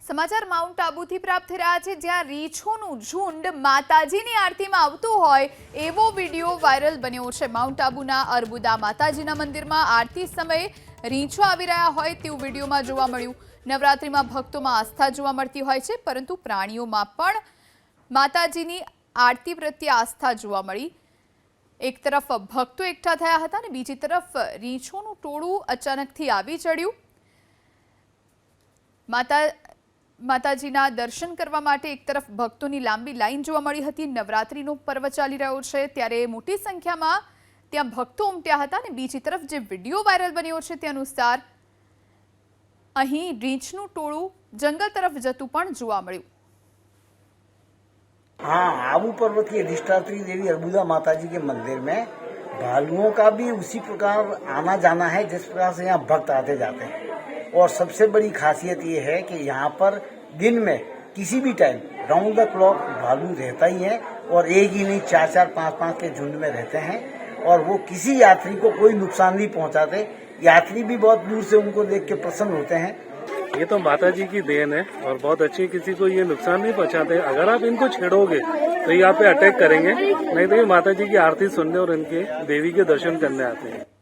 સમાચાર માઉન્ટ આબુથી પ્રાપ્ત થઈ રહ્યા છે, જ્યાં રીંછોનું ઝુંડ માતાજીની આરતીમાં આવતું હોય એવો વિડીયો વાયરલ બન્યો છે। માઉન્ટ આબુના અર્બુદા માતાજીના મંદિરમાં આરતી સમયે રીંછો આવી રહ્યા હોય તેવું વિડીયોમાં જોવા મળ્યું। નવરાત્રિમાં ભક્તોમાં આસ્થા જોવા મળતી હોય છે, પરંતુ પ્રાણીઓમાં પણ માતાજીની આરતી પ્રત્યે આસ્થા જોવા મળી। એક તરફ ભક્તો એકઠા થયા હતા અને બીજી તરફ રીંછોનું ટોળું અચાનકથી આવી ચડ્યું। માતાજીના દર્શન કરવા માટે એક તરફ ભક્તોની લાંબી લાઈન જોવા મળી હતી। નવરાત્રિનો પર્વ ચાલી રહ્યો છે, ત્યારે મોટી સંખ્યામાં ત્યાં ભક્તો ઉમટ્યા હતા અને બીજી તરફ જે વિડીયો વાયરલ બન્યો છે તે અનુસાર અહીં રીંછનું ટોળું જંગલ તરફ જતું પણ જોવા મળ્યું। हाँ, आबू पर्वत की अधिष्ठात्री देवी अरबुदा माता जी के मंदिर में भालुओं का भी उसी प्रकार आना जाना है जिस प्रकार से यहाँ भक्त आते जाते हैं। और सबसे बड़ी खासियत ये है कि यहाँ पर दिन में किसी भी टाइम राउंड द क्लॉक भालू रहता ही है और एक ही नहीं 4-4, 5-5 के झुंड में रहते हैं और वो किसी यात्री को कोई नुकसान नहीं पहुँचाते। यात्री भी बहुत दूर से उनको देख के प्रसन्न होते हैं। ये तो माता जी की देन है और बहुत अच्छी, किसी को ये नुकसान नहीं पहुंचाते। अगर आप इनको छेड़ोगे तो ये आप पे अटैक करेंगे, नहीं तो ये माता जी की आरती सुनने और इनके देवी के दर्शन करने आते हैं।